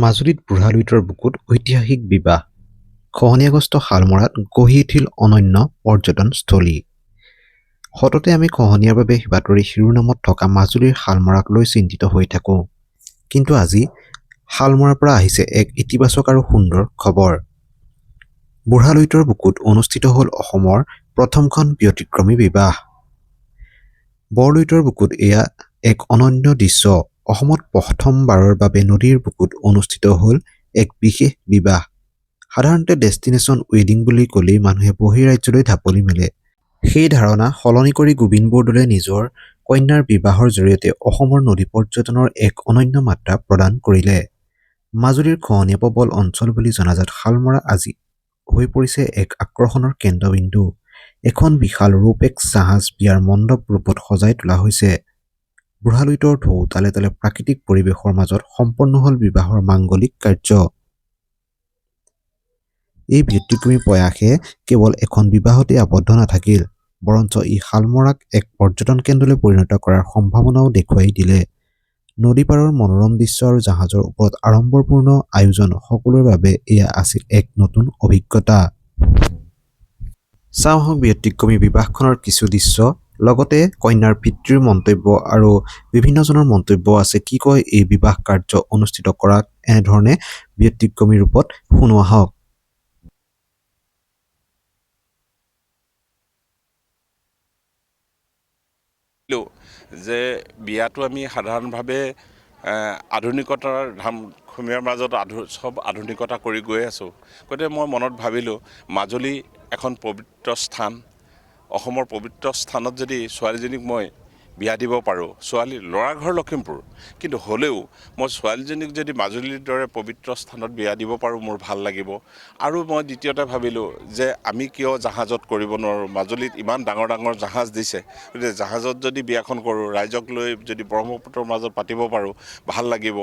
মাজুলীত বুঢ়া লুইতৰ বুকুত ঐতিহাসিক বিবাহ। খহনীয়াগ্ৰস্ত শালমৰাত গঢ়ি উঠিল অনন্য পৰ্যটনস্থলী। সততে আমি খহনীয়াৰ বাবে বাতৰি শিৰোনামত থকা মাজুলীৰ শালমৰাক লৈ চিন্তিত হৈ থাকোঁ। কিন্তু আজি শালমৰাৰ পৰা আহিছে এক ইতিবাচক আৰু সুন্দৰ খবৰ। বুঢ়া লুইতৰ বুকুত অনুষ্ঠিত হ'ল অসমৰ প্ৰথমখন ব্যতিক্ৰমী বিবাহ। বৰলুইতৰ বুকুত এয়া এক অনন্য দৃশ্য। অসমত প্ৰথমবাৰৰ বাবে নদীৰ বুকুত অনুষ্ঠিত হ'ল এক বিশেষ বিবাহ। সাধাৰণতে ডেষ্টিনেশ্যন ৱেডিং বুলি ক'লেই মানুহে বহিঃৰাজ্যলৈ ঢাপলি মেলে। সেই ধাৰণা সলনি কৰি গোবিন্দ বৰদলৈয়ে নিজৰ কন্যাৰ বিবাহৰ জৰিয়তে অসমৰ নদী পৰ্যটনৰ এক অনন্য মাত্ৰা প্ৰদান কৰিলে। মাজুলীৰ খহনীয়া প্ৰবল অঞ্চল বুলি জনাজাত শালমৰা আজি হৈ পৰিছে এক আকৰ্ষণৰ কেন্দ্ৰবিন্দু। এখন বিশাল ৰৌপেক্স জাহাজ বিয়াৰ মণ্ডপ ৰূপত সজাই তোলা হৈছে। বুঢ়া লুইতৰ ঢৌ তালে তালে প্ৰাকৃতিক পৰিৱেশৰ মাজত সম্পন্ন হ'ল বিবাহৰ মাংগলিক কাৰ্য। এই ব্যতিক্ৰমী প্ৰয়াসে কেৱল এখন বিবাহতে আবদ্ধ নাথাকিল, বৰঞ্চ ই শালমৰাক এক পৰ্যটন কেন্দ্ৰলৈ পৰিণত কৰাৰ সম্ভাৱনাও দেখুৱাই দিলে। নদী পাৰৰ মনোৰম দৃশ্য আৰু জাহাজৰ ওপৰত আড়ম্বৰপূৰ্ণ আয়োজন সকলোৰে বাবে এয়া আছিল এক নতুন অভিজ্ঞতা। চাওঁ আহক ব্যতিক্ৰমী বিবাহখনৰ কিছু দৃশ্য, লগতে কন্যাৰ পিতৃৰ মন্তব্য আৰু বিভিন্নজনৰ মন্তব্য আছে। কি কয় এই বিবাহ কাৰ্য অনুষ্ঠিত কৰাক এনেধৰণে ব্যতিক্ৰমী ৰূপত শুনো আহক। যে বিয়াটো আমি সাধাৰণভাৱে আধুনিকতাৰ ধামখুমীয়াৰ মাজত চব আধুনিকতা কৰি গৈ আছোঁ। গতিকে মই মনত ভাবিলোঁ মাজুলী এখন পবিত্ৰ স্থান, অসমৰ পবিত্ৰ স্থানত যদি ছোৱালীজনীক মই বিয়া দিব পাৰোঁ, ল'ৰা ঘৰ লখিমপুৰ, কিন্তু হ'লেও মই ছোৱালীজনীক যদি মাজুলীৰ দৰে পবিত্ৰ স্থানত বিয়া দিব পাৰোঁ মোৰ ভাল লাগিব। আৰু মই দ্বিতীয়তে ভাবিলোঁ যে আমি কিয় জাহাজত কৰিব নোৱাৰোঁ। মাজুলীত ইমান ডাঙৰ ডাঙৰ জাহাজ দিছে, গতিকে জাহাজত যদি বিয়াখন কৰোঁ, ৰাইজক লৈ যদি ব্ৰহ্মপুত্ৰৰ মাজত পাতিব পাৰোঁ ভাল লাগিব।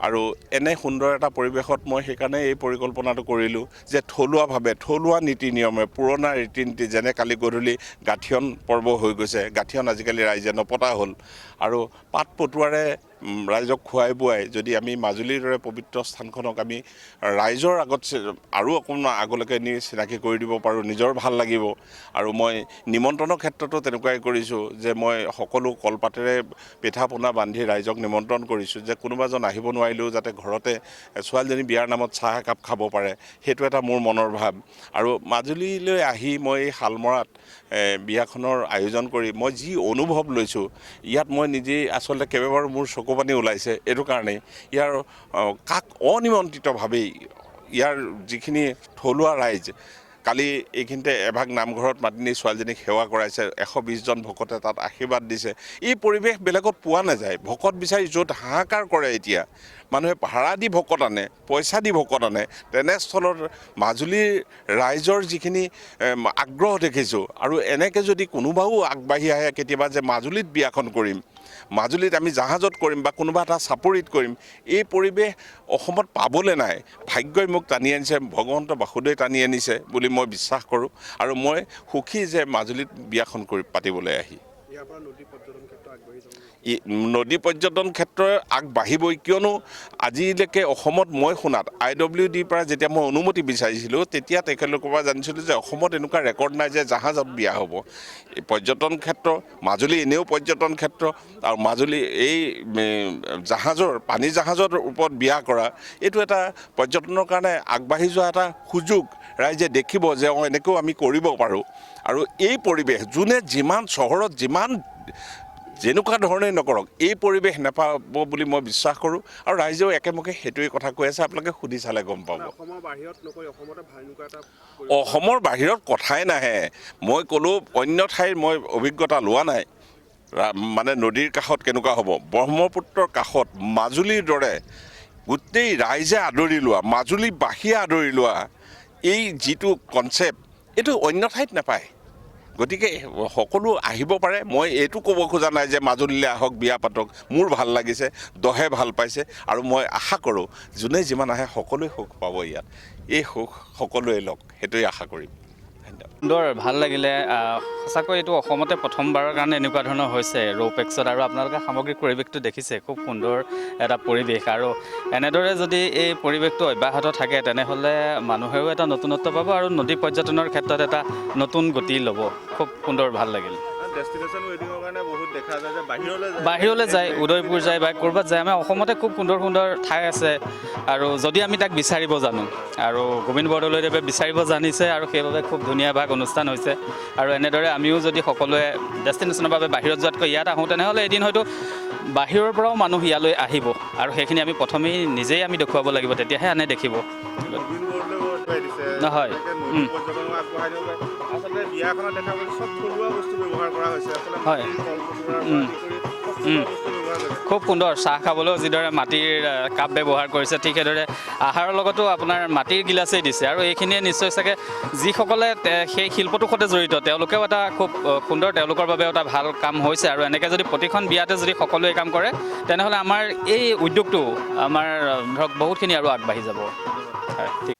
আৰু এনে সুন্দৰ এটা পৰিৱেশত মই সেইকাৰণে এই পৰিকল্পনাটো কৰিলোঁ যে থলুৱা নীতি নিয়মে, পুৰণা ৰীতি নীতি, যেনে কালি গধূলি গাঠিয়ন পৰ্ব হৈ গৈছে। গাঠিয়ন আজিকালি ৰাইজে নপতা হ'ল। আৰু পাত পটুৱাৰে ৰাইজক খুৱাই বুৱাই যদি আমি মাজুলীৰ দৰে পবিত্ৰ স্থানখনক আমি ৰাইজৰ আগত আৰু অকণমান আগলৈকে নি চিনাকি কৰি দিব পাৰোঁ, নিজৰ ভাল লাগিব। আৰু মই নিমন্ত্ৰণৰ ক্ষেত্ৰতো তেনেকুৱাই কৰিছোঁ যে মই সকলো কলপাতেৰে পিঠা পনা বান্ধি ৰাইজক নিমন্ত্ৰণ কৰিছোঁ যে কোনোবাজন আহিব নোৱাৰিলেও যাতে ঘৰতে ছোৱালীজনী বিয়াৰ নামত চাহ একাপ খাব পাৰে, সেইটো এটা মোৰ মনৰ ভাৱ। আৰু মাজুলীলৈ আহি মই এই শালমৰাত বিয়াখনৰ আয়োজন কৰি মই যি অনুভৱ লৈছোঁ, ইয়াত মই নিজেই আচলতে কেইবাবাৰো মোৰ চকু পানী ওলাইছে। এইটো কাৰণেই ইয়াৰ কাক অনিমন্ত্ৰিতভাৱেই ইয়াৰ যিখিনি থলুৱা ৰাইজ কালি এইখিনিতে এভাগ নামঘৰত মাতি নি ছোৱালীজনীক সেৱা কৰাইছে। 120জন ভকতে তাত আশীৰ্বাদ দিছে। এই পৰিৱেশ বেলেগত পোৱা নাযায়। ভকত বিচাৰি য'ত হাহাকাৰ কৰে, এতিয়া মানুহে ভাড়া দি ভকত আনে, পইচা দি ভকত আনে, তেনেস্থলত মাজুলীৰ ৰাইজৰ যিখিনি আগ্ৰহ দেখিছোঁ। আৰু এনেকৈ যদি কোনোবাও আগবাঢ়ি আহে কেতিয়াবা যে মাজুলীত বিয়াখন কৰিম, মাজুলীত আমি জাহাজত কৰিম বা কোনোবা এটা চাপৰিত কৰিম, এই পৰিৱেশ অসমত পাবলৈ নাই। ভাগ্যই মোক টানি আনিছে, ভগৱন্ত বাসুদেৱে টানি আনিছে বুলি মই বিশ্বাস কৰোঁ। আৰু মই সুখী যে মাজুলীত বিয়াখন পাতিবলৈ আহি। নদী পৰ্যটন ক্ষেত্ৰ আগবাঢ়িবই, কিয়নো আজিলৈকে অসমত মই শুনাত IWDৰ পৰা যেতিয়া মই অনুমতি বিচাৰিছিলোঁ, তেতিয়া তেখেতলোকৰ পৰা জানিছিলোঁ যে অসমত এনেকুৱা ৰেকৰ্ড নাই যে জাহাজত বিয়া হ'ব। এই পৰ্যটন ক্ষেত্ৰ, মাজুলী এনেও পৰ্যটন ক্ষেত্ৰ, আৰু মাজুলী এই পানী জাহাজৰ ওপৰত বিয়া কৰা, এইটো এটা পৰ্যটনৰ কাৰণে আগবাঢ়ি যোৱা এটা সুযোগ। ৰাইজে দেখিব যে এনেকৈও আমি কৰিব পাৰোঁ। আৰু এই পৰিৱেশ যোনে যিমান চহৰত যেনেকুৱা ধৰণেই নকৰক, এই পৰিৱেশ নাপাব বুলি মই বিশ্বাস কৰোঁ। আৰু ৰাইজেও একেমুখে সেইটোৱে কথা কৈ আছে। আপোনালোকে সুধি চালে গম পাব। অসমৰ বাহিৰত কথাই নাহে। মই ক'লোঁ অন্য ঠাইৰ মই অভিজ্ঞতা লোৱা নাই, মানে নদীৰ কাষত কেনেকুৱা হ'ব। ব্ৰহ্মপুত্ৰৰ কাষত মাজুলীৰ দৰে গোটেই ৰাইজে আদৰি লোৱা, মাজুলীবাসীয়ে আদৰি লোৱা এই যিটো কনচেপ্ট, এইটো অন্য ঠাইত নাপায়। গতিকে সকলো আহিব পাৰে। মই এইটো ক'ব খোজা নাই যে মাজুলীলৈ আহক, বিয়া পাতক। মোৰ ভাল লাগিছে, দহে ভাল পাইছে, আৰু মই আশা কৰোঁ যোনে যিমান আহে সকলোৱে সুখ পাব ইয়াত। এই সুখ সকলোৱে লওক, সেইটোৱে আশা কৰিম। ধন্যবাদ। সুন্দৰ ভাল লাগিলে সঁচাকৈ এইটো অসমতে প্ৰথমবাৰৰ কাৰণে এনেকুৱা ধৰণৰ হৈছে ৰৌপেক্সত আৰু আপোনালোকে সামগ্ৰিক পৰিৱেশটো দেখিছে খুব সুন্দৰ এটা পৰিৱেশ আৰু এনেদৰে যদি এই পৰিৱেশটো অব্যাহত থাকে তেনেহ'লে মানুহেও এটা নতুনত্ব পাব আৰু নদী পৰ্যটনৰ ক্ষেত্ৰত এটা নতুন গতি ল'ব খুব সুন্দৰ ভাল লাগিল ডেষ্টিনেশ্যন ৱেডিঙৰ কাৰণে বহুত দেখা যায় যে বাহিৰলৈ যায় উদয়পুৰ যায় বা ক'ৰবাত যায় আমাৰ অসমতে খুব সুন্দৰ সুন্দৰ ঠাই আছে আৰু যদি আমি তাক বিচাৰিব জানো আৰু গোবিন্দ বৰদলৈদেৱে বিচাৰিব জানিছে আৰু সেইবাবে খুব ধুনীয়া ভাগ অনুষ্ঠান হৈছে আৰু এনেদৰে আমিও যদি সকলোৱে ডেষ্টিনেশ্যনৰ বাবে বাহিৰত যোৱাতকৈ ইয়াত আহোঁ তেনেহ'লে এদিন হয়তো বাহিৰৰ পৰাও মানুহ ইয়ালৈ আহিব আৰু সেইখিনি আমি প্ৰথমেই নিজেই আমি দেখুৱাব লাগিব তেতিয়াহে আনে দেখিব হয় আচলতে বিয়াখনত দেখা গৈছে চব থলুৱা বস্তু ব্যৱহাৰ কৰা হৈছে হয় খুব সুন্দৰ চাহ খাবলৈও যিদৰে মাটিৰ কাপ ব্যৱহাৰ কৰিছে ঠিক সেইদৰে আহাৰৰ লগতো আপোনাৰ মাটিৰ গিলাচেই দিছে আৰু এইখিনিয়ে নিশ্চয় চাগে যিসকলে সেই শিল্পটোৰ সৈতে জড়িত তেওঁলোকেও এটা খুব সুন্দৰ তেওঁলোকৰ বাবেও এটা ভাল কাম হৈছে আৰু এনেকৈ যদি প্ৰতিখন বিয়াতে যদি সকলোৱে কাম কৰে তেনেহ'লে আমাৰ এই উদ্যোগটো আমাৰ ধৰক বহুতখিনি আৰু আগবাঢ়ি যাব হয় ঠিক